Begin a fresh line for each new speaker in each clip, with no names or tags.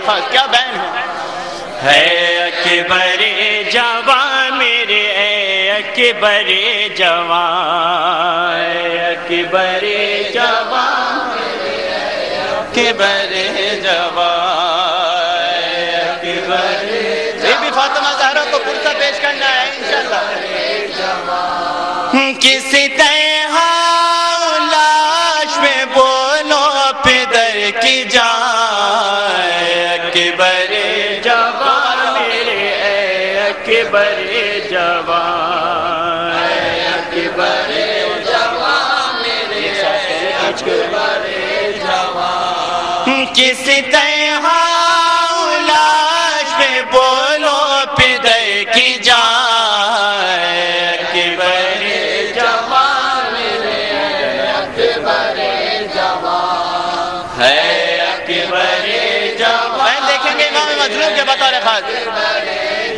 خاص کیا بیان ہے اکبر جوان میرے اے اکبر جوان اکبر جوان اکبر جوان اکبر بی بی فاطمہ زہرا کو پرسہ پیش کرنا ہے انشاءاللہ کسی طرح لاش میں بولو پدر کی جان اکبر جوان میرے اے اکبر جوان اکبر جوان میرے اے اکبر جوان کسی طرح لاش میں بولو پدر کی جان اکبر جوان میرے اکبر جوان ہے اکبر جوان دیکھیں گے امام مظلوم کے بطور خاص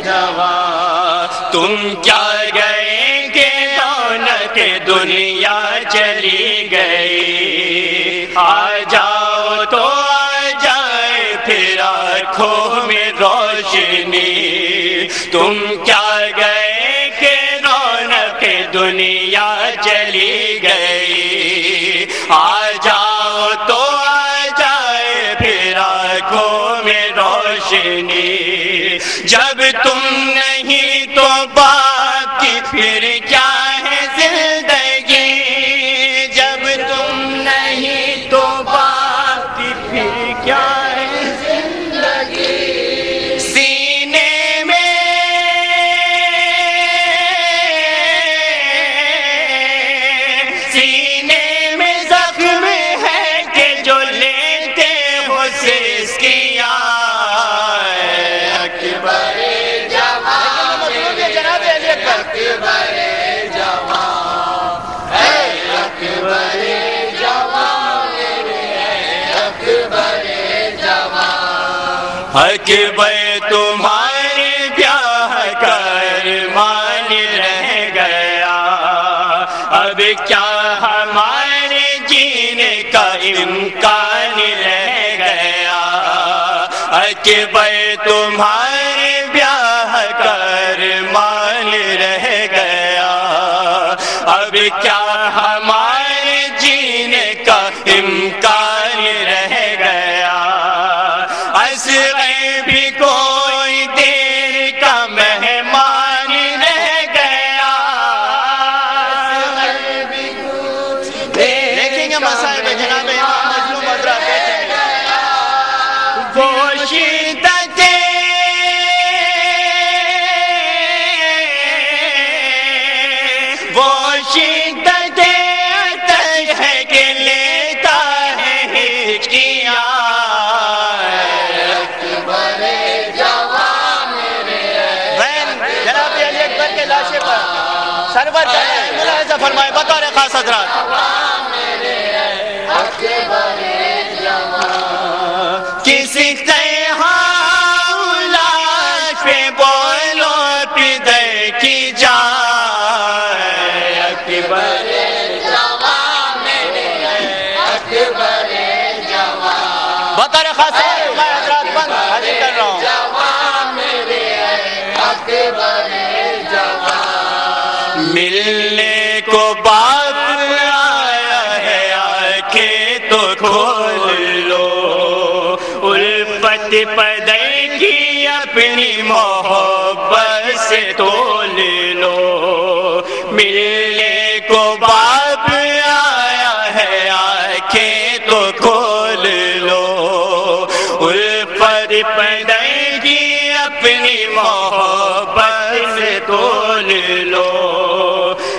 جوان تم کیا گئے کہ رونق دنیا چلی گئی آ جاؤ تو آ جائے پھر آنکھوں میں روشنی تم کیا گئے کہ رونق دنیا چلی گئی آ جاؤ تو آ جائے پھر آنکھوں میں روشنی جب تم نہیں تو باقی پھر کیا ہے زندگی جب تم نہیں تو باقی پھر کیا ہے زندگی سینے میں زخم ہے کہ جو لیتے ہو سیس کیا اکبر جوان جناب علی اکبر اکبر جوان اے اکبر جوان اکبر جوان اکبر تمہارے بیاہ کا ارمان رہ گیا اب کیا ہمارے جینے کا امکان رہ گیا اکبر تمہارے بیاہ کا ارمان رہ گیا اب کیا ہمارے جینے کا امکان رہ گیا اصغر بھی کوئی دیر کا مہمان رہ گیا دیکھیں گے مسائب جناب امام مظلوم حضرات وہ شدت عطش ہے کہ لیتا ہے ہچکیاں اکبر جوان میرے بہن جناب علی اکبر کے لاشے پر سرور کرنے ملاحظہ فرمائے بطور خاص حضرات کسی طرح لاش پہ بولو پدر کی جان اکبر جوان میرے اکبر جوان بطور خاص میں حضرات بند حاضر کر رہا ہوں جوان میرے اکبر جوان ملنے کو باپ آیا ہے آنکھیں تو کھول لو الفت پدر کی اپنی محبت سے تول لو ملنے کو باپ آیا ہے آنکھیں تو کھول لو الفت پدر کی اپنی محبت سے تول لو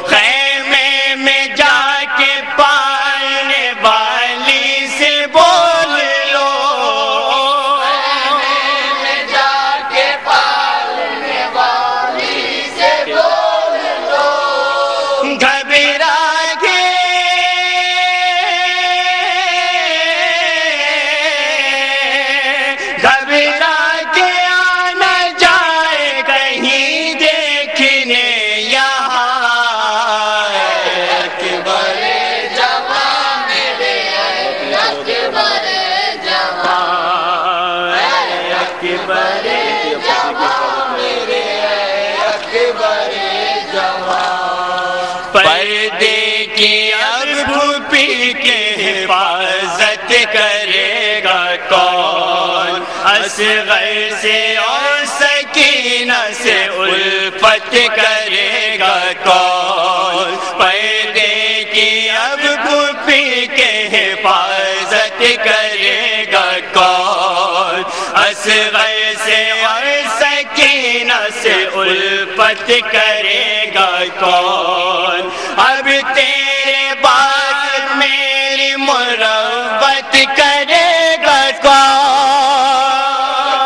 خیمے میں جا کے پالنے والی سے بول لو خیمے میں جا کے پالنے والی سے بول لو گھبرا کے آنا جائے کہیں دیکھنے یہاں اصغر سے اور سکینہ سے الفت کرے گا کون، پردے کی اب پھوپھی کے حفاظت کرے گا کون، اصغر سے اور سکینہ سے الفت کرے گا کون، اب تیرے بعد میری مربت کرے گا کون،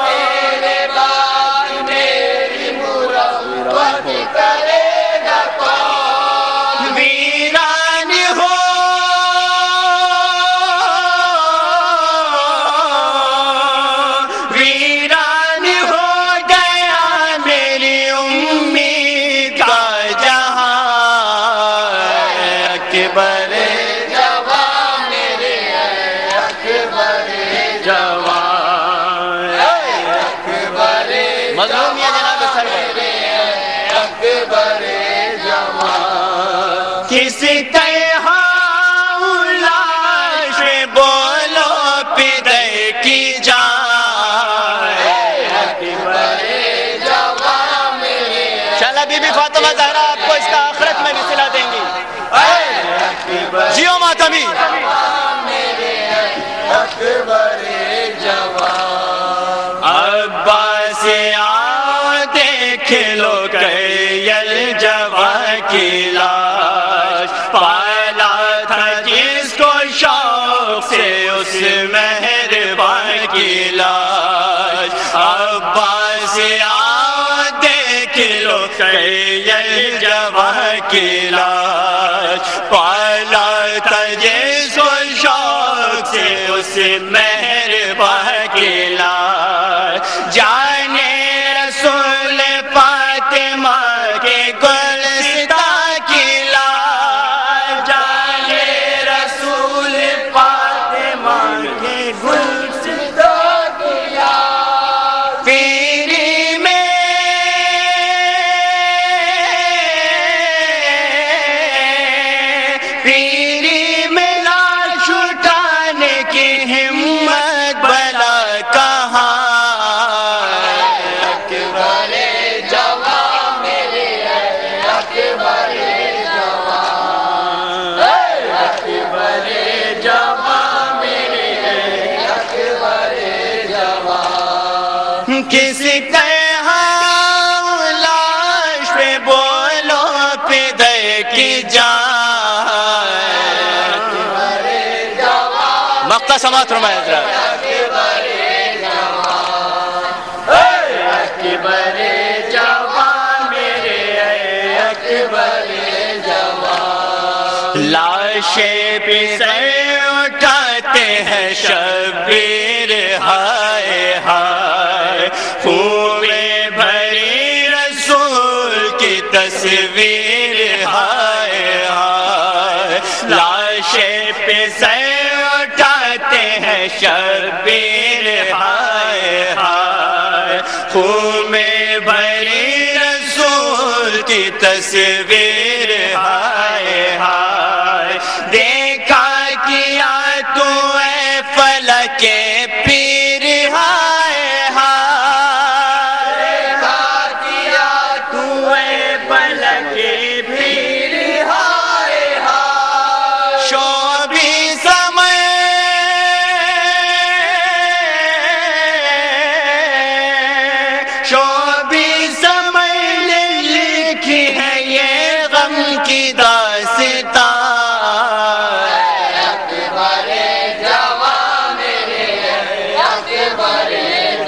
تیرے بعد میری مربت کرے گا کون، ویران ہو ویران ہو گیا میری امید کا جہاں، اکبر جوان میرے اکبر جوان، اکبر مظلوم یہ جناب سرور اکبر جوان، کس طرح لاش بولو پدر کی جان، اکبر جوان میرے، انشاءاللہ بی بی فاطمہ زہرا آپ کو اس کا آخرت میں بھی صلہ دیں گی، جیو ماتمی اکبر جوان، عباس آؤ دیکھ لو کیل جوان کی لاش، پالا تھا جس کو شوق سے اس مہربان کی لاش، عباس آؤ دیکھ لو کیل جوان کی لاش، پالا تھا جس کو شوق سے اس مہربان کی لاش، جانے رسول فاطمہ کے گلستاں کی لاش، جانے رسول فاطمہ کے گلستاں کی لاش، پیری میں پیری میں لاش اٹھانے کی ہمت بلا کہاں، اکبر جوان میرے اکبر جوان، اکبر جوان میرے اکبر جوان، کس طرح لاش پہ بولو پدر کی جان، مقطع سماعت فرمائے حضرات، اکبر جوان میرے اکبر جوان، لاشیں پہ سر اٹھاتے ہیں شبیر ہائے ہائے، خون میں بھری رسول کی تصویر ہائے ہائے، لاشیں پہ سر اٹھاتے ہیں شبیر ہائے ہائے، خون میں بھری رسول کی تصویر ہائے ہائے، دیکھا کیا تو اے فلک پیر ہائے ہائے، دیکھا کیا تو اے فلک پیر ہائے ہائے، شوبی سمے شوبی سمے نے لکھی ہے یہ غم کی داستان، اکبر جوان میرے اکبر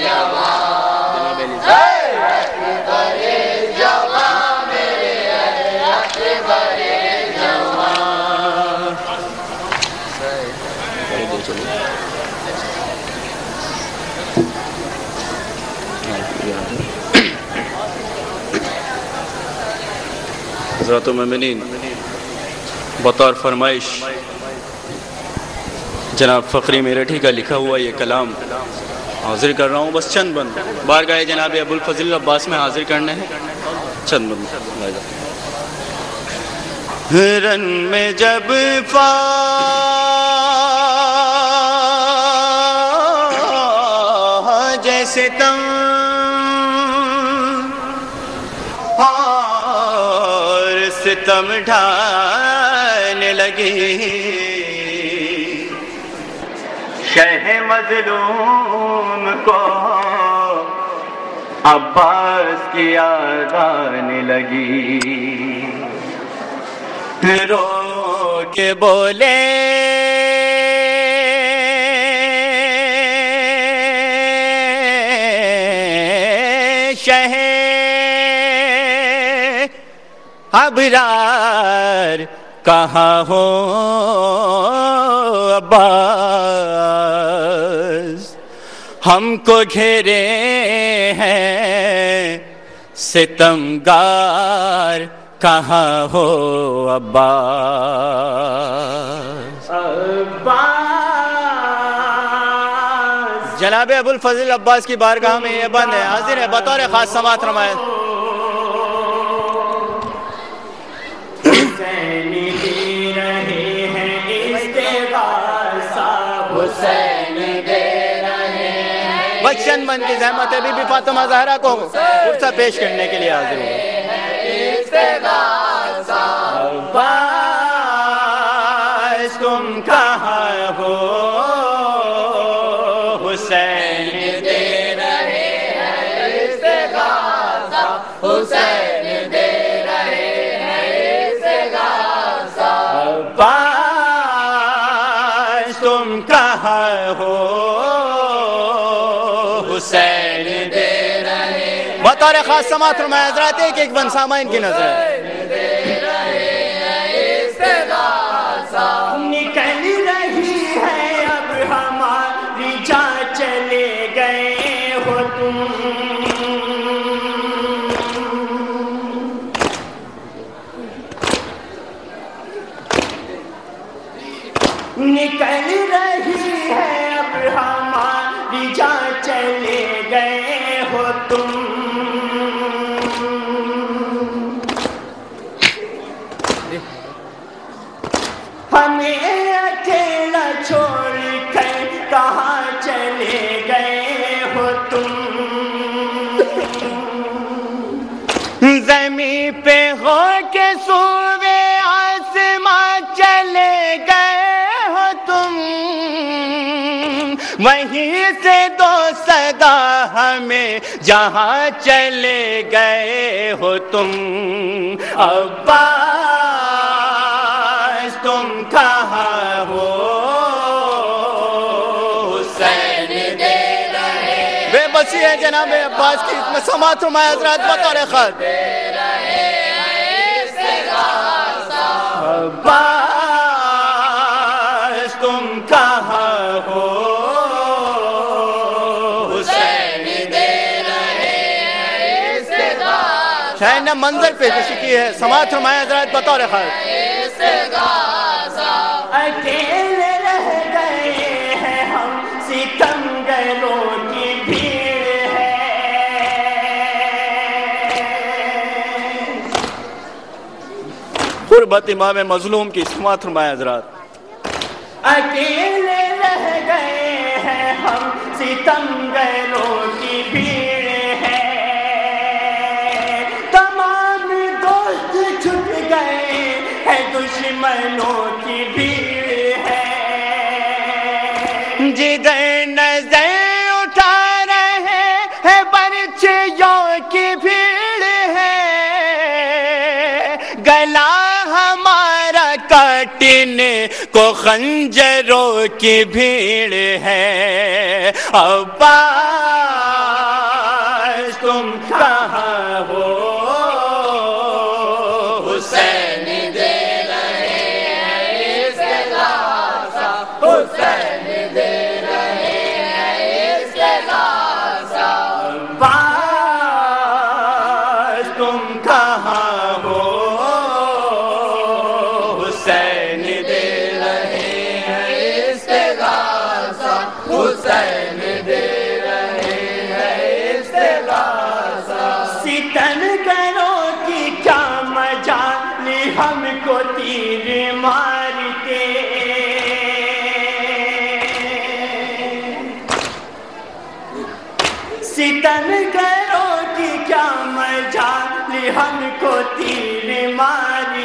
جوان، اکبر جوان میرے اکبر جوان، حضرات مومنین، بطور فرمائش جناب فقری میرٹھی کا لکھا ہوا یہ کلام حاضر کر رہا ہوں، بس چند بند بارگاہ جناب ابو الفضل عباس میں حاضر کرنے ہیں، چند بند۔ رن میں جب جیسے ستم ڈھانے لگی، شہ مظلوم کو عباس کی یاد آنے لگی، رو کے بولے شہ ابرار کہاں ہو عباس، ہم کو گھیرے ہیں ستمگار کہاں ہو عباس۔ جناب ابو الفضل عباس کی بارگاہ میں یہ بند ہے، حاضر ہے بطور خاص سماعت فرمائے۔ بخشن من کی زحمت ہے، بی بی فاطمہ زہرا کو فرصہ پیش کرنے کے لیے حاضر ہوں۔ عباس تم کہاں ہو، حسین دے رہے ہیں استغاثہ، حسین دے رہے ہیں استغاثہ، عباس تم کہاں ہو، حسین دے رہے ہیں۔ بطور خاص سماعت فرمائے حضرات، ایک ایک بن سامعین کی نظر ہے۔
نکل رہی ہے اب ہماری جان، چلے گئے ہو تم، نکل رہی ہے اب ہماری جان، چلے گئے ہو تم، ہمیں اکیلا چھوڑ کر کہاں چلے گئے ہو تم،
زمین پہ ہو کے سوئے آسمان چلے گئے ہو تم، وہیں سے دو صدا ہمیں جہاں چلے گئے ہو تم، عباس تم کہاں ہو، حسین دے رہے ہیں۔ بے بسی ہے جناب عباس کی سماعت فرمائے حضرات بطور خط۔ عباس تم کہاں ہو، حسین دے رہے ہیں استغاثہ، شاید نے منظر پیشی کی ہے، سماعت فرمائے حضرات بطور خط۔
اکیلے رہ گئے ہیں ہم، ستمگروں کی بھیڑ ہے،
قربت امام مظلوم کی سماعت فرمائے حضرات۔
اکیلے رہ گئے ہیں ہم، ستمگروں کی بھیڑ ہے، تمام دوست چھٹ گئے ہیں، دشمنوں کی بھیڑ ہے،
جدھر نظر اٹھا رہے ہیں برچھیوں کی بھیڑ ہے، گلا ہمارا کاٹنے کو خنجروں کی بھیڑ ہے، عباس تم کہاں ہو، حسین دے رہے ہیں استغاثہ، حسین دے رہے ہیں استغاثہ،
عباس تم کہاں ہو،
حسین دے رہے ہیں استغاثہ، حسین دے رہے ہیں استغاثہ،
ستمگروں کی کیا مجال، ہم کو تیر مارتے، ستمگروں کی کیا مجال، ہم کو تیر مارتے،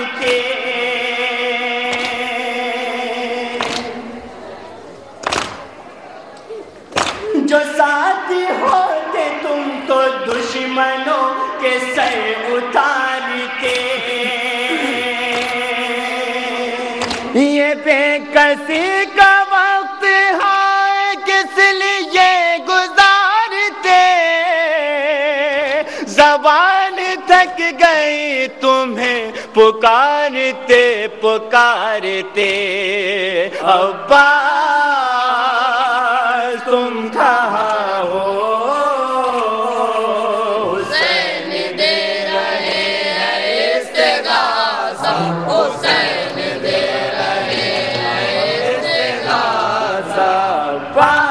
یہ بے کسی کا وقت ہے کس لیے گزارتے زبان تھک گئی تمہیں پکارتے پکارتے عباس تم کہاں ہو
حسین دے رہے ہیں استغاثہ حسین دے رہے ہیں استغاثہ
عباس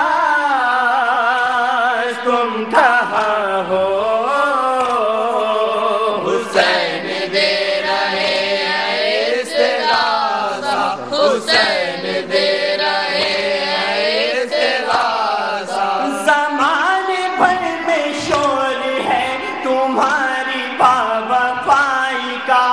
تم کہاں ہو
حسین دے رہے ہیں استغاثہ حسین دے رہے ہیں استغاثہ
زمانے بھر میں شور ہے تمہاری باوفائی کا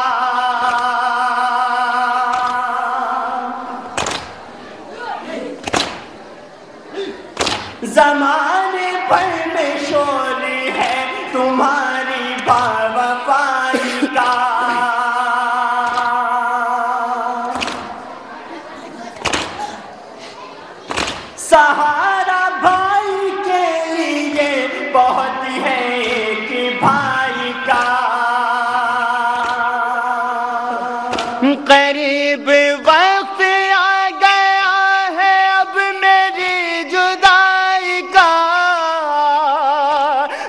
زمانے بھر میں شور ہے تمہاری باوفائی کا سہارا بھائی کے لیے بہت ہے ایک بھائی کا قریب وقت آ گیا ہے اب میری جدائی کا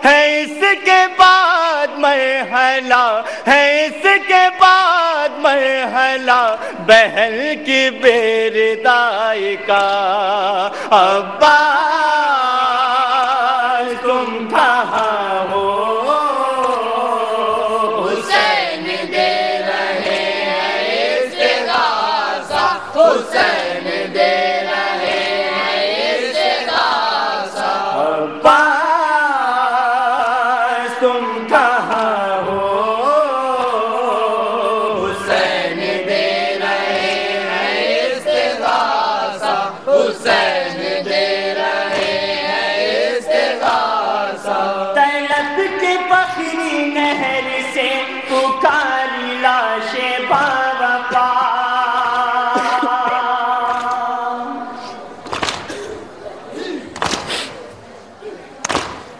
ہے اس کے بعد مرحلہ ہے اس کے بعد مرحلہ بہن کی بیردائی کا عباس تم کہاں ہو
حسین دے رہے ہیں استغاثہ حسین دے رہے ہیں استغاثہ
عباس تم کہاں ہو
حسین دے رہے ہیں استغاثہ حسین دے رہے ہیں استغاثہ
طلب کے بخری نہر سے پکاری لاش باوفا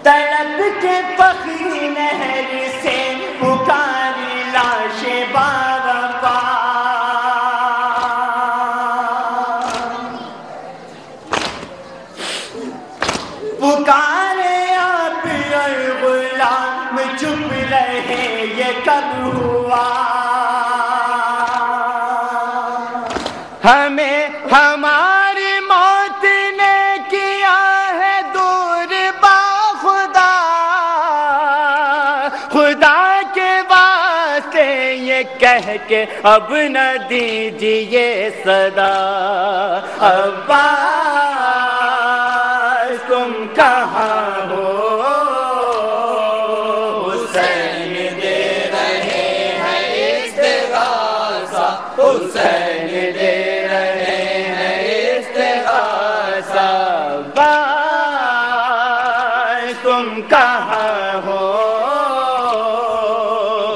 طلب کے بخری نہر سے پکاری لاش باوفا پکارے آپ اور غلام چپ رہے یہ کب ہوا ہمیں ہماری موت نے کیا ہے دور با خدا خدا کے واسطے یہ کہہ کے اب نہ دیجیے صدا عباس تم کہاں ہو
حسین دے رہے ہیں استغاثہ حسین دے رہے ہیں استغاثہ
عباس تم کہاں ہو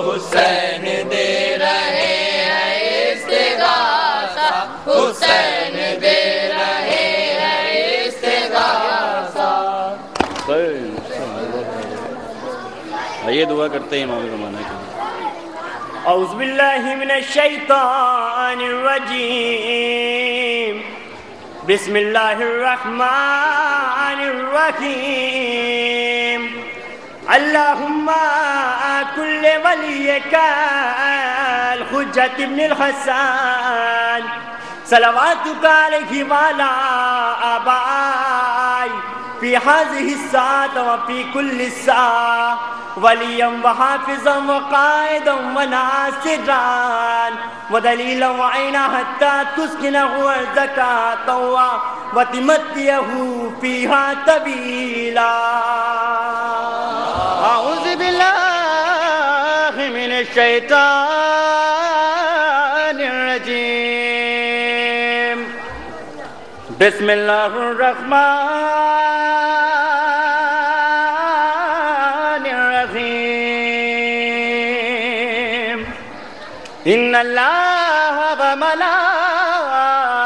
حسین دے رہے ہیں استغاثہ حسین دے رہے ہیں استغاثہ
آئیے دعا کرتے ہیں امام زمانہ کے لیے
اعوذ باللہ من الشیطان الرجیم بسم اللہ الرحمن الرحیم اللہم کل ولیک الحجت ابن الحسن صلواتک علیہ وعلا آبائی فی هذه الساعة وفي كل الساعة وليا وحافظا وقائدا وناصرا ودليلا وعينا حتى تسكنه الزكاة وتمتعه فيها طويلا أعوذ بالله من الشيطان الرجيم بسم الله الرحمن الرحيم إن الله وملائكته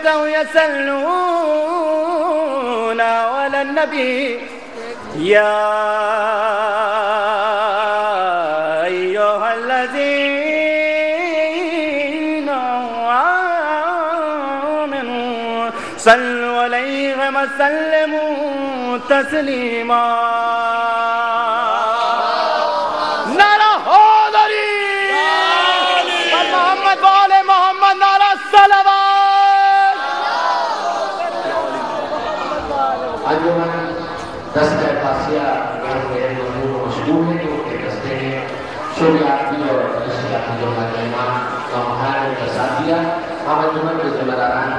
الملائكة يصلون على النبي يا أيها الذين آمنوا صلوا عليه وسلموا تسليما نعرہ حیدری محمد وآل محمد نعرہ صلوات
انجمن دستہ خاصیہ مشہور ہے جو کہ دستے ہیں شریعتی اور نشریاتی جو مجمع نامحال تصادیہ ہم انجمن کے ذمہ داران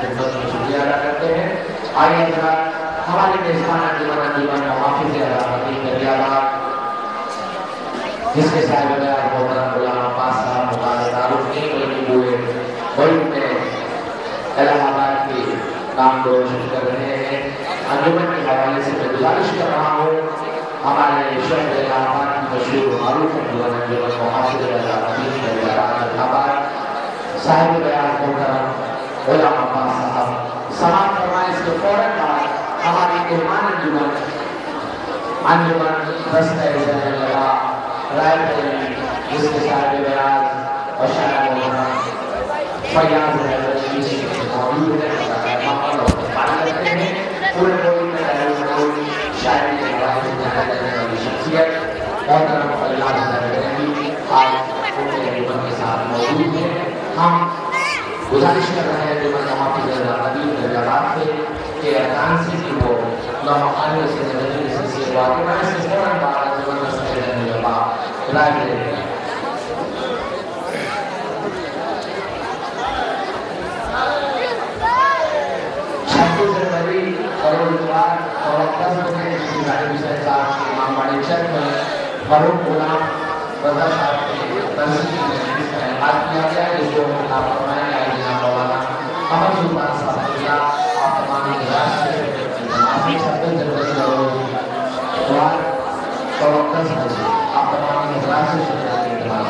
خدمت میں شکریہ ادا کرتے ہیں. آئیے حضرات ہمارے میزبان انجمن محافظ علامتی دریاباد جس کے صاحب بیان محترم غلام عباس صاحب مقابل تعارف نہیں بلکہ ہوئے ملک میں الہ آباد کی نام کو روشن کر رہے ہیں. انجمن کے حوالے سے میں گزارش کر رہا ہوں ہمارے شہر الہ آباد کی مشہور و معروف انجمن محافظ علامتی دریاباد الہ آباد صاحب بیان محترم غلام عباس صاحب سماعت فرمائے. اس کے فوراً بعد ہماری مہمان انجمن دستہ زین اللہ رائے پہلوی جس کے صاحب بیان اور شاعر محترم فیاض حیدری موجود ہے محمد اور پانا کرتے ہیں. پورے ملک میں دہلی شاعری کے حوالے سے جانا جانے والی شخصیت محترم فیاض حیدری آج ان کے انجمن کے ساتھ موجود ہیں. ہم گزارش کر رہے ہیں انجمن محافظ علامتی دریاباد سے کہ ارکان سے بھی وہ نامحال سے نظری سے دعا کرنا ہے. اس کے فوراً بعد انجمن دستہ زین اللہ رائے پہلوی اور اتوار اور اکتاز میں اتواری حسین صاحب کے امام باڑی چک میں فاروق غلام رضا صاحب کے تنظیم میں جس کا انعقاد کیا گیا ہے. جو خطاب فرمائیں گے جناب مولانا قمر سلطان صاحب اللہ آپ تمام اجلاس سے معافی سب ضرورت اتوار اور اکتاز میں آپ تمام اجلاس سے شکریہ کے اعتماد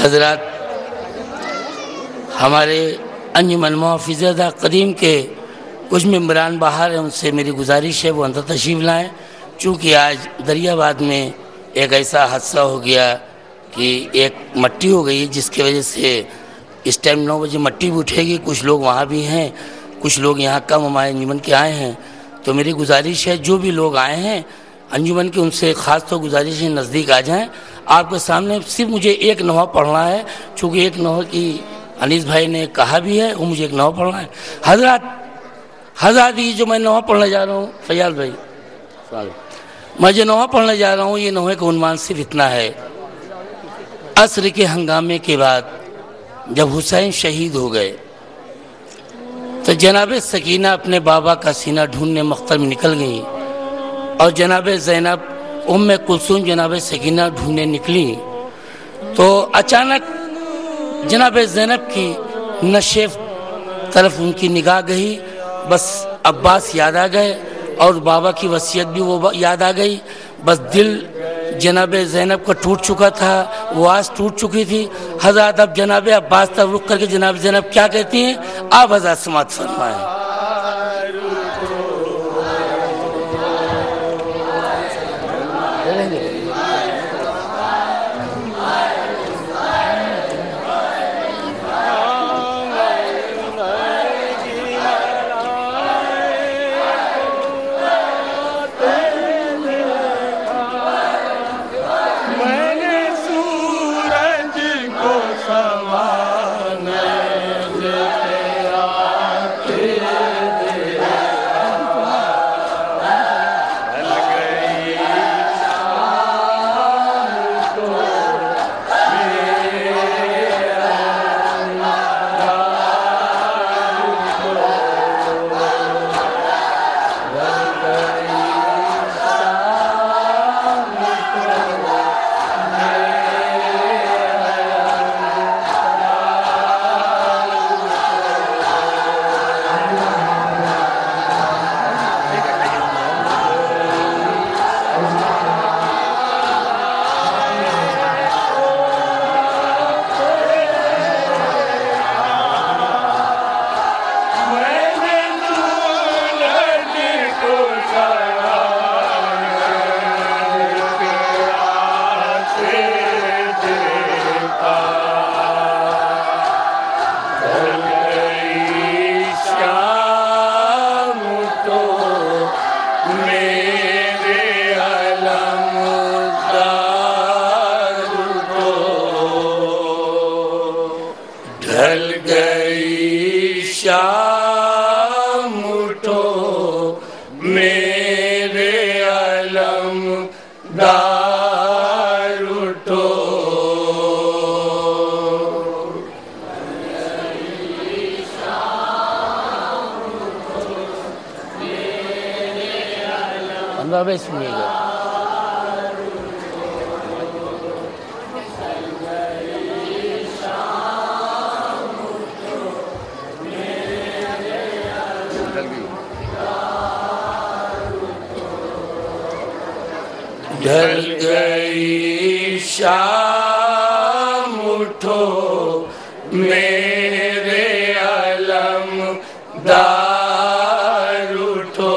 حضرات ہمارے انجمن محافظ قدیم کے کچھ ممبران باہر ہیں. ان سے میری گزارش ہے وہ اندر تشریف لائیں چونکہ آج دریاباد میں ایک ایسا حادثہ ہو گیا کہ ایک مٹی ہو گئی جس کی وجہ سے اس ٹائم 9 بجے مٹی بھی اٹھے گی. کچھ لوگ وہاں بھی ہیں کچھ لوگ یہاں کم ہمارے انجمن کے آئے ہیں. تو میری گزارش ہے جو بھی لوگ آئے ہیں انجمن کے ان سے خاص طور گزارش ہے نزدیک آ جائیں. آپ کے سامنے صرف مجھے ایک نوحہ پڑھنا ہے چونکہ ایک نوحہ کی انیس بھائی نے کہا بھی ہے وہ مجھے ایک نوحہ پڑھنا ہے. حضرات یہ جو میں نوحہ پڑھنے جا رہا ہوں فیاض بھائی میں جو نوحہ پڑھنے جا رہا ہوں یہ نوحے کا عنوان صرف اتنا ہے. عصر کے ہنگامے کے بعد جب حسین شہید ہو گئے تو جناب سکینہ اپنے بابا کا سینہ ڈھونڈنے مختر میں نکل گئیں اور جناب زینب ام کلثوم جناب سکینہ ڈھونڈنے نکلی تو اچانک جناب زینب کی نشیب طرف ان کی نگاہ گئی. بس عباس یاد آ گئے اور بابا کی وصیت بھی وہ یاد آ گئی. بس دل جناب زینب کا ٹوٹ چکا تھا وہ آس ٹوٹ چکی تھی. حضرات اب جناب عباس طرف رخ کر کے جناب زینب کیا کہتی ہیں آپ حضرات سماعت فرمائیں.
سوانے سے تیرا
ڈھل گئی شام اٹھو میرے علمدار اٹھو بھائی سنیے گا ڈھل گئی شام اٹھو میرے علمدار اٹھو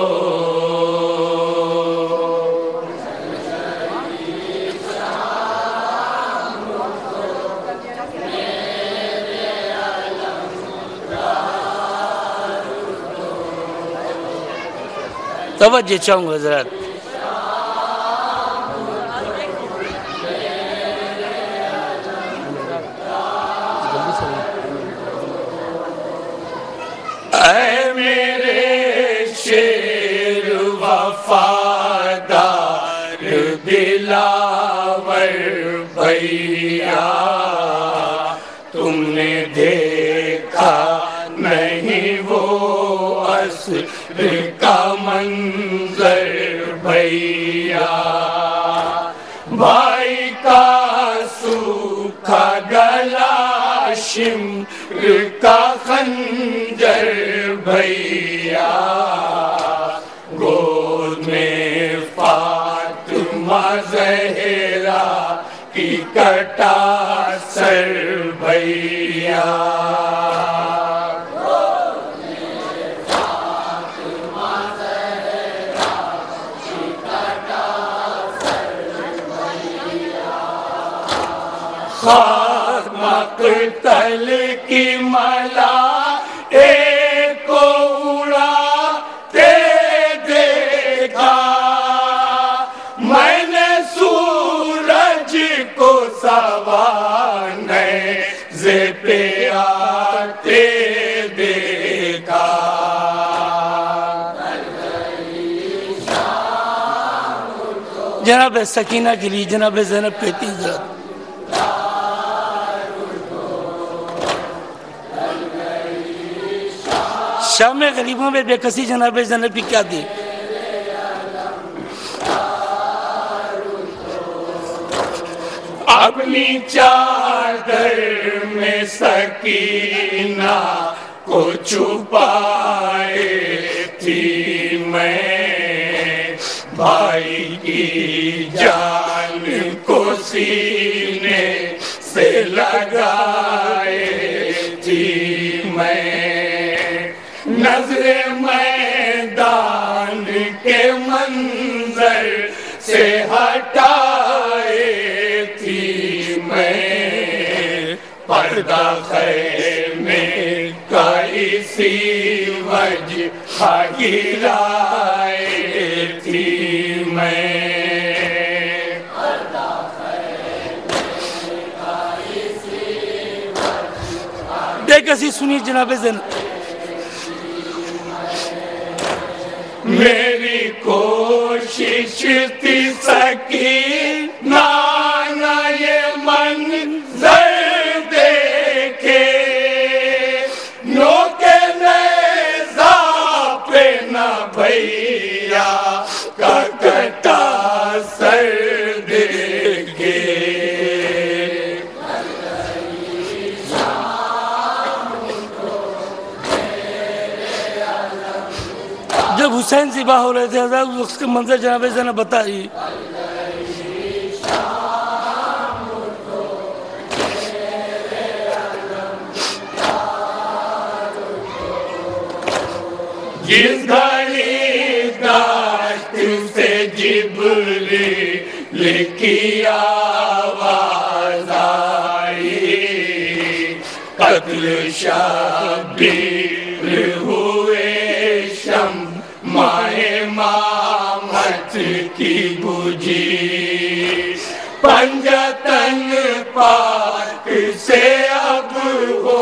توجہ چاہوں گا حضرات اے میرے شیر وفادار دلاور بھیا تم نے دیکھا نہیں وہ عصر کا منظر بھیا بھائی کا سوکھا گلا شمر کا خنجر بھیا گود میں فاطمہ زہرا کی کٹا سر بھیا مقتل کی ملا ایک کو اڑاتے دیکھا میں نے سورج کو سوانے سے پہ آتے دیکھا جناب سکینہ کے لیے جناب زینب کہتی حضرت شام غریبوں میں بے کسی جناب زینب کی کیا دی اپنی چادر میں سکینہ کو چھپائے تھی میں بھائی کی جان کو سینے سے لگائے تھی میں نظر میدان کے منظر سے ہٹائے تھی میں پردہ خیمے کا اسی وجہ گرائے تھی میں دیکھ اسی سنی جناب زینب میری کوشش تھی سکینہ نہ یہ منظر دیکھے نوکے نیزہ پہ نہ بھیا کا کٹا سر دیکھے جب حسین ذبح ہو رہے تھے حضرت اس کے منظر جناب زینب بتائی جس گھڑی داشت سے جبریل کی آواز آئی قتل شبیر ہوئے شم ماہ امامت کی بجھی پنجتن پاک سے اب ہو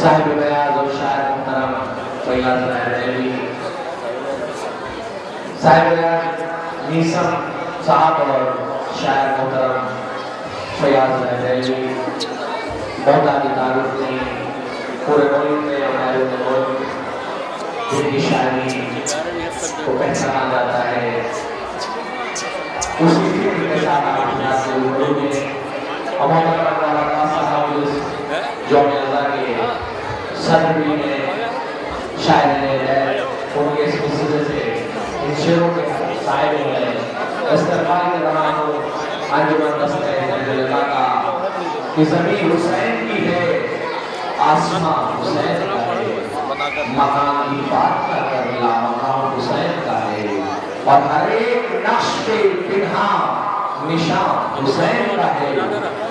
صاحب بیاض اور شاعر محترم فیاض رحمانی صاحب بیاض نیسم صاحب اور شاعر محترم فیاض رحمانی بہت آگے تعارف نہیں پورے ملک میں ہمارے ملک جن کی شاعری کو پہچانا جاتا ہے اس کی فکر کے ساتھ آپ جاتے ہوئے میں ہمارے صاحب جامعہ ازہر کے صدر بھی ہیں شاعر ہیں ان کے اس مسئلے سے ان شعروں کے صاحب ہیں استقبال کے دوران انجمن دستہ اللہ کا کہ زمین حسین کی ہے آسمان حسین کا ہے مقام کی بات کا کرلا مقام حسین کا ہے اور ہر ایک نقش پہ پنہا نشان حسین کا ہے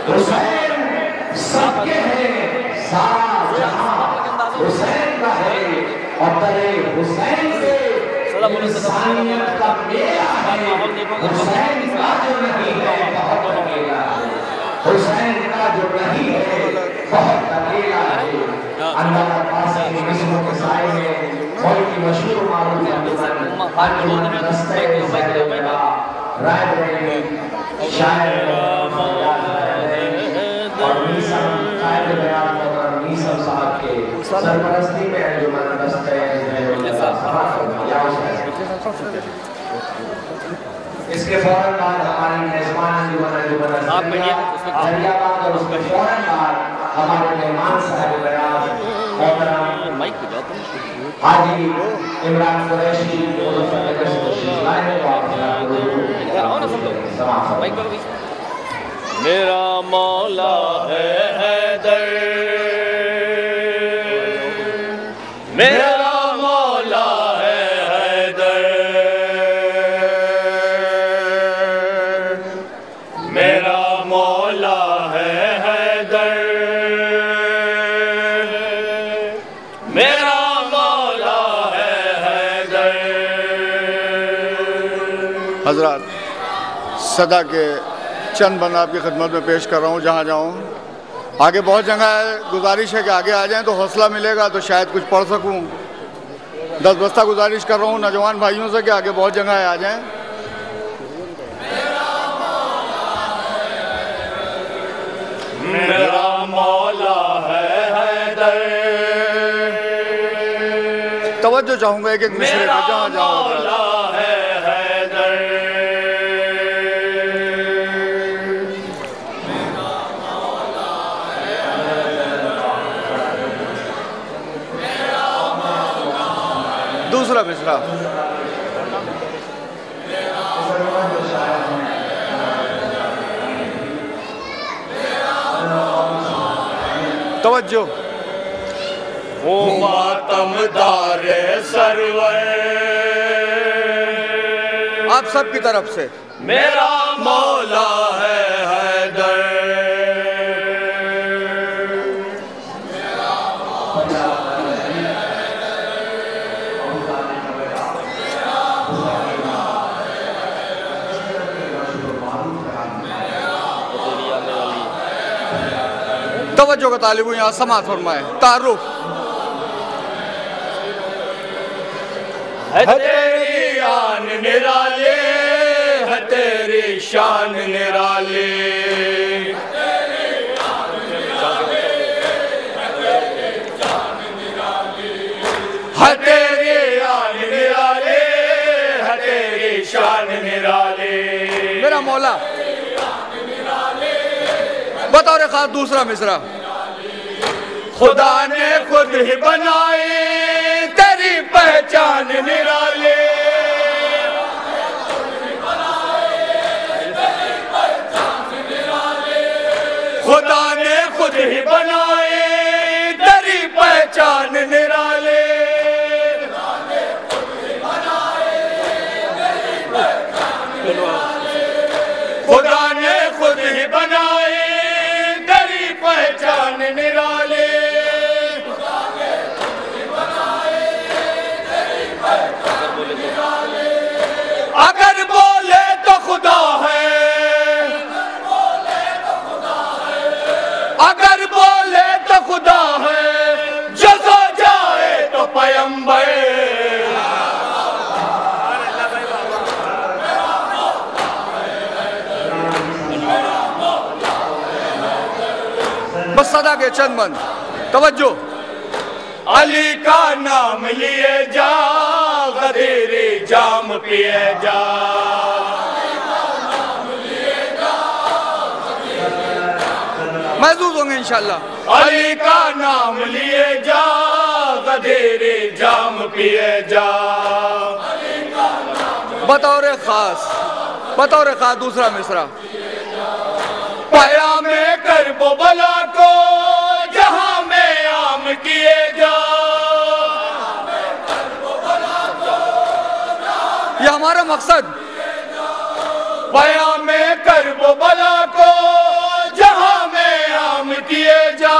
حسین سب کے ہیں سارا جہاں حسین کا ہے اور ترے حسین کے انسانیت کا میلہ ہے حسین کا جو نہیں ہے بہت اکیلا ہے حسین کا جو نہیں ہے بہت اکیلا ہے اللہ عباس کی نظموں کے سائے میں ملک کی مشہور معروف انجمن دستہ زہر میرا رائے بریلی شاعر اور نیسم قائد بیان محترم نیسم صاحب کے سرپرستی میں انجمن دستہ زہر میرا اس کے فوراً بعد ہماری میزبان انجمن دریا باد اور اس کے فوراً بعد ہمارے مہمان صاحب بیان محترم حاجی عمران قریشی مظفر نگر سے تشریف لائے ہیں تو آپ
میرا مولا ہے حیدر میرا مولا ہے حیدر میرا مولا ہے حیدر میرا مولا ہے حیدر
حضرات صدا کے چند بند آپ کی خدمت میں پیش کر رہا ہوں جہاں جاؤں آگے بہت جگہ ہے گزارش ہے کہ آگے آ جائیں تو حوصلہ ملے گا تو شاید کچھ پڑھ سکوں دس بستہ گزارش کر رہا ہوں نوجوان بھائیوں سے کہ آگے بہت جگہ ہے آ جائیں
میرا مولا ہے حیدر
توجہ چاہوں گا ایک مصرے پہ جہاں جاؤں دوسرا مصرع توجہ
وہ ماتم دار سرور
آپ سب کی طرف سے
میرا مولا ہے حیدر
توجہ کا طالب ہوں یہاں سماعت فرمائے تعارف
ہے تیری آن نرالے ہے تیری شان نرالے بطور خاص دوسرا مصرع. خدا نے خود ہی بنائی تیری پہچان نرالی. خدا نے خود ہی بنائی تیری پہچان نرالی. خدا نے خود ہی بنائی تیری پہچان نرالی. اگر بولے تو خدا ہے, اگر بولے تو خدا ہے, جو سو جائے تو پیمبر. بس صدا کے چند بند توجہ. علی کا نام لیے جا, غدیری جام پیے جا. محظوظ ہوں گے انشاءاللہ. علی کا نام لیے جا, غدیری جام پیے جا. بطور خاص دوسرا مصرع. پیام کرب و بلا کو جہاں میں عام کیے جا. یہ ہمارا مقصد. پیام کرب و بلا کو جہاں میں عام کیے جا.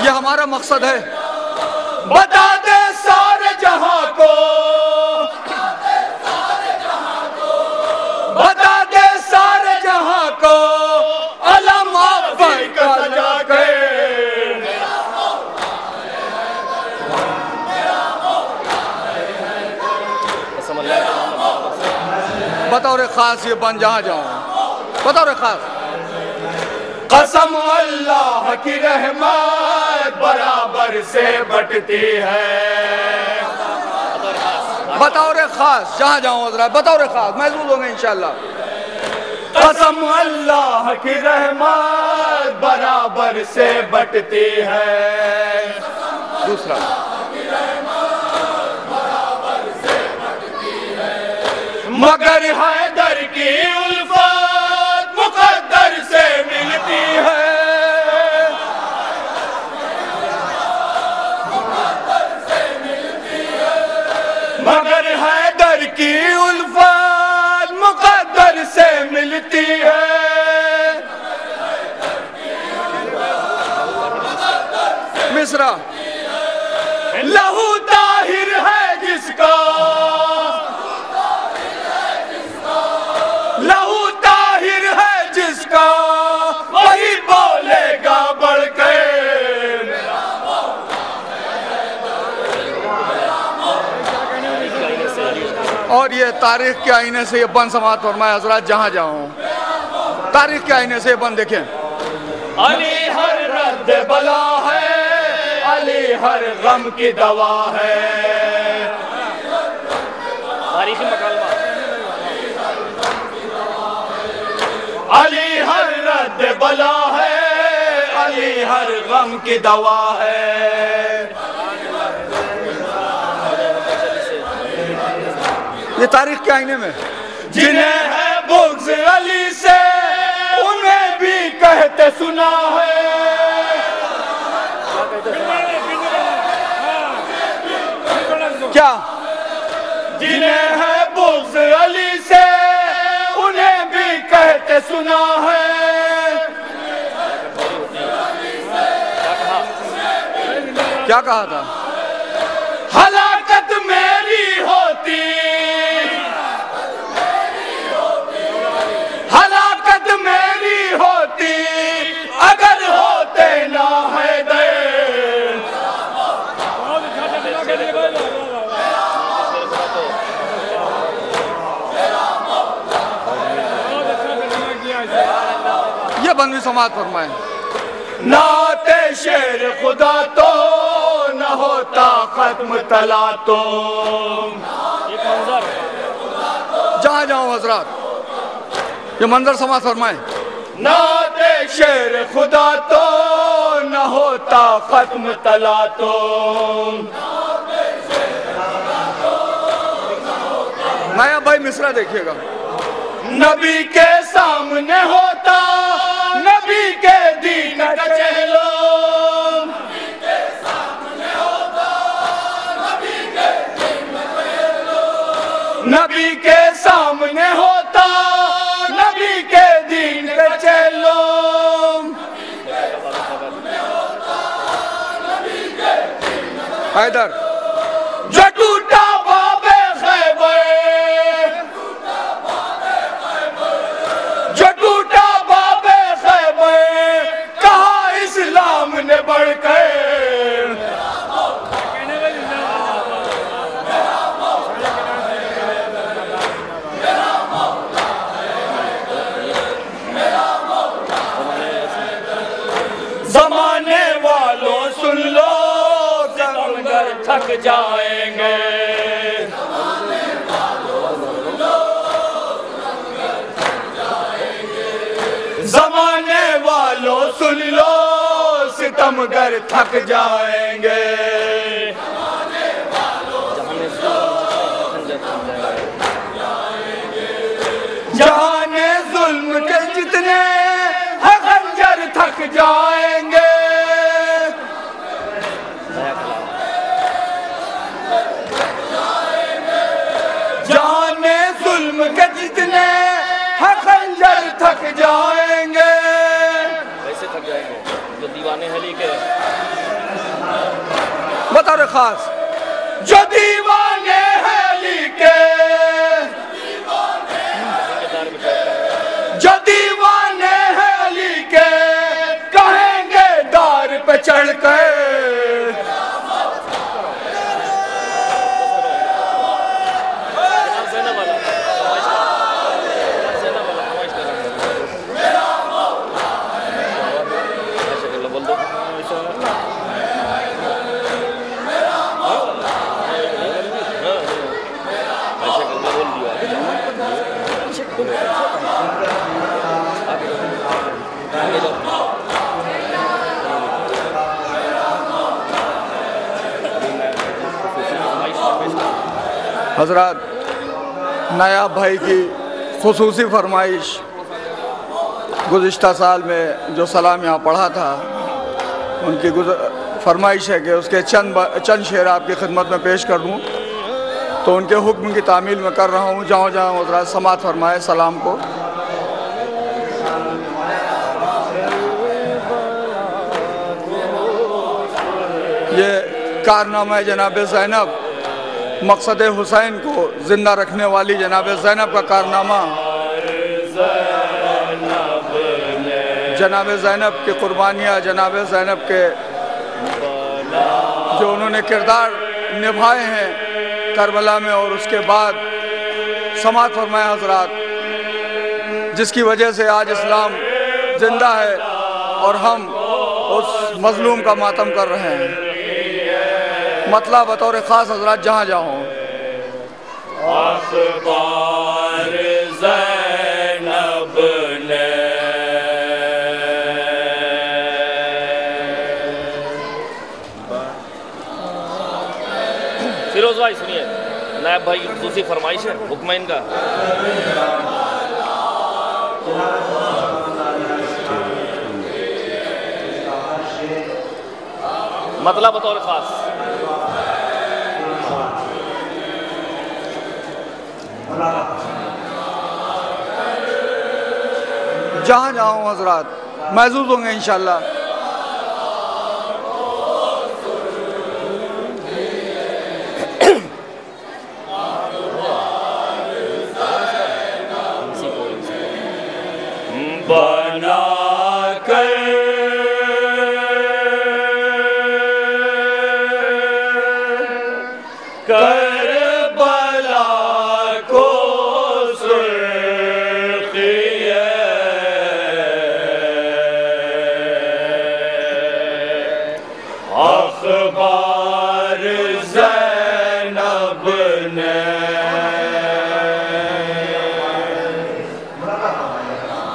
یہ ہمارا مقصد ہے. بتا دے سارے جہاں کو, بتا دے سارے جہاں کو, علم آپ کا سجا کے. بطور خاص یہ بن جہاں جاؤں. بطور خاص. قسم اللہ کی رحمت برابر سے بٹتی ہے. بطور خاص جہاں جاؤں حضرات, بطور خاص محظوظ ہوں گے انشاءاللہ. قسم اللہ کی رحمت برابر سے بٹتی ہے. دوسرا. مگر حیدر کی الفت مقدر سے ملتی ہے. مگر حیدر کی الفت مقدر سے ملتی ہے. مصرع. لہو طاہر ہے جس کا, لہو طاہر ہے جس کا, وہی بولے گا بڑھ کے. اور یہ تاریخ کے آئینے سے یہ بند سماعت فرمائے حضرات جہاں جاؤں. تاریخ کے آئینے سے یہ بند دیکھیں. علی ہر رد بلا ہے, علی ہر غم کی دوا ہے. تاریخی مکالمہ. علی ہر رد بلا ہے, علی ہر غم کی دوا ہے. یہ تاریخ کے آئینے میں جنہیں ہے بغض علی سے انہیں بھی کہتے سنا ہے. کیا جنہیں ہے بغض علی سے انہیں بھی کہتے سنا ہے. کیا کہا تھا؟ ہلاکت میری ہوتی, ہلاکت میری ہوتی, اگر ہوتے نہ حیدر. یہ بنوی سماعت فرمائیں. نعت شعر خدا تو نہ ہوتا ختم تلا تو. جہاں جاؤں حضرات. یہ منظر سماعت فرمائیں.
ناتے شیر خدا تو نہ ہوتا ختم تلا تو.
نیا بھائی مصرع دیکھیے گا.
نبی کے سامنے ہوتا نبی کے دین کا چہلو. نبی کے سامنے ہوتا نبی کے دین کا چہلو.
حیدر
جو ٹوٹا باب خیبر جو ٹوٹا باب خیبر کہا اسلام نے بڑھ کر. زمانے والوں سن لو ستمگر تھک جائیں گے. زمانے والوں سن لو ستمگر تھک جائیں گے. جہان ظلم کے جتنے ہیں خنجر تھک جائیں گے. جہان ظلم کے جتنے ہیں خنجر تھک جائیں گے.
ویسے تھک جائیں گے جو دیوانے علی کے
بطور خاص
جو دیوانے علی کے جو دیوانے علی کے کہیں گے دار پہ چڑھ کر.
حضرات نایاب بھائی کی خصوصی فرمائش گزشتہ سال میں جو سلام یہاں پڑھا تھا ان کی فرمائش ہے کہ اس کے چند شعر آپ کی خدمت میں پیش کر دوں تو ان کے حکم کی تعمیل میں کر رہا ہوں. جہاں جہاں حضرات سماعت فرمائے سلام کو. یہ کارنامہ جناب زینب مقصد حسین کو زندہ رکھنے والی جناب زینب کا کارنامہ. جناب زینب کی قربانیاں جناب زینب کے جو انہوں نے کردار نبھائے ہیں کربلا میں اور اس کے بعد سماعت فرمائے حضرات جس کی وجہ سے آج اسلام زندہ ہے اور ہم اس مظلوم کا ماتم کر رہے ہیں. مطلب بطور خاص حضرات جہاں جاؤں
اخبار زینب نے
فیروز بھائی سنیے نائب بھائی کی خصوصی فرمائش ہے حکم ان کا. مطلب بطور خاص
جہاں جاؤں حضرات محظوظ ہوں گے انشاءاللہ.
بنا کر کربلا کو اخبار زینب نے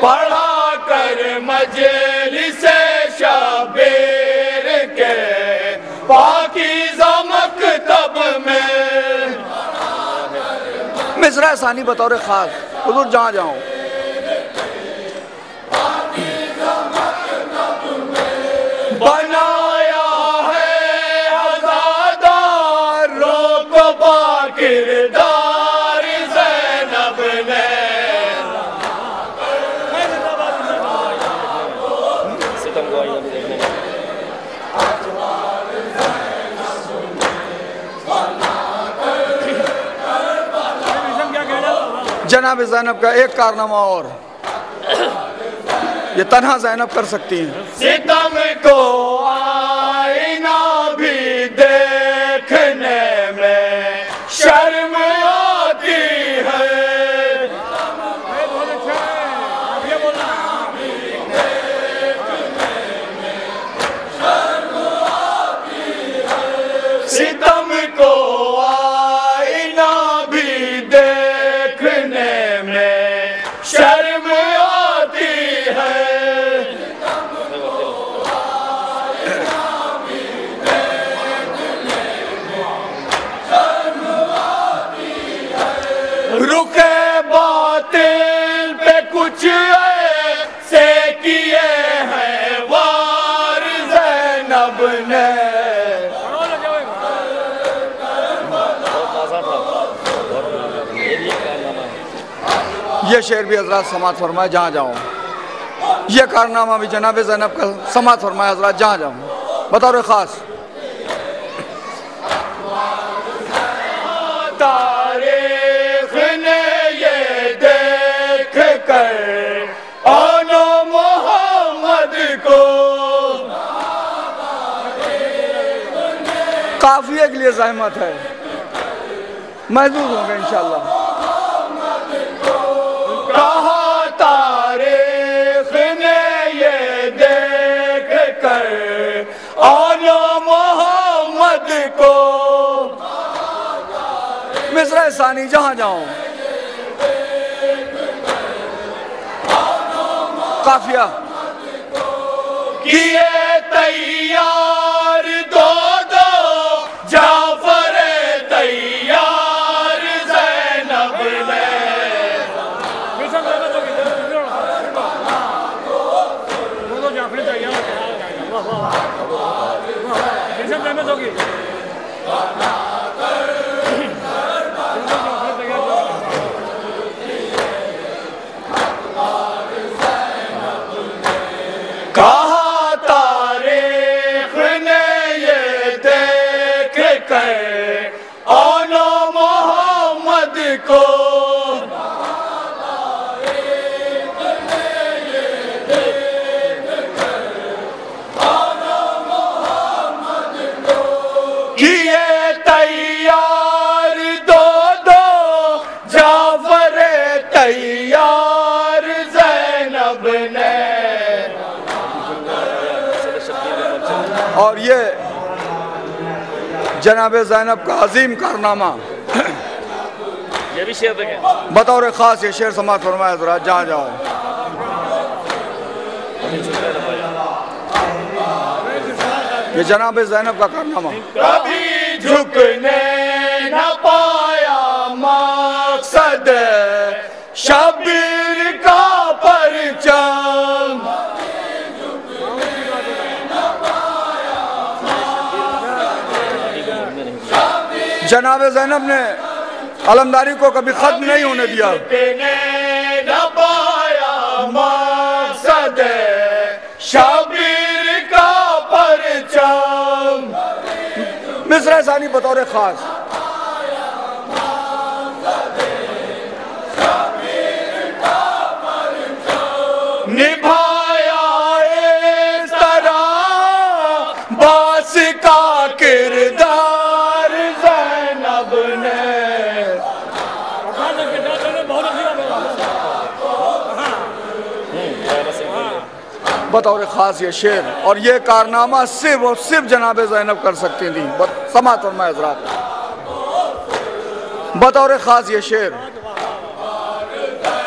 پڑھا کر مجلس شبیر کے پاکیزہ مکتب میں مصرع ثانی بطور خاص حضور جہاں جاؤں بنایا ہے عزادار رقبہ کردار زینب نے جناب زینب کا ایک کارنامہ اور یہ تنہا زینب کر سکتی ہیں ستم کو آئینہ بھی دیکھنے میں شرم آتی ہے ستم کو آئینہ بھی دیکھنے میں شرم آتی ہے رکے باطل پہ کچھ ایسے کیے ہیں وار زینب نے یہ شعر بھی حضرات سماعت فرمائے جہاں جاؤں یہ کارنامہ بھی جناب زینب کا سماعت فرمائے حضرات جہاں جاؤں بطور خاص تاریخ نے یہ دیکھ کر آنا محمد کو قافیے کے لیے زحمت ہے محدود ہوں گے انشاءاللہ کہا تاریخ نے یہ دیکھ کر آنا محمد کو مصرع ثانی جہاں جاؤں قافیہ کیے تیار دو جعفر تیار زینب نے کہا تاریخ نے یہ دیکھ کر آنا محمد کو کیے تیار دو جعفر تیار زینب نے اور یہ جناب زینب کا عظیم کارنامہ
یہ بھی شعر دیکھیں
بطور خاص یہ شعر سماعت فرمائے حضرات جہاں جاؤں یہ جناب زینب کا کارنامہ کبھی جھکنے نہ پایا مقصد شبیر کا پرچم جناب زینب نے علمداری کو کبھی ختم نہیں ہونے دیا نہ پایا مقصد شبیر کا پرچم مصرع ثانی بطور خاص نبھایا اس طرح باس کا کردار زینب نے بطور خاص یہ شعر اور یہ کارنامہ صرف اور صرف جناب زینب کر سکتی تھی سماعت فرمائے حضرات بطور خاص یہ شعر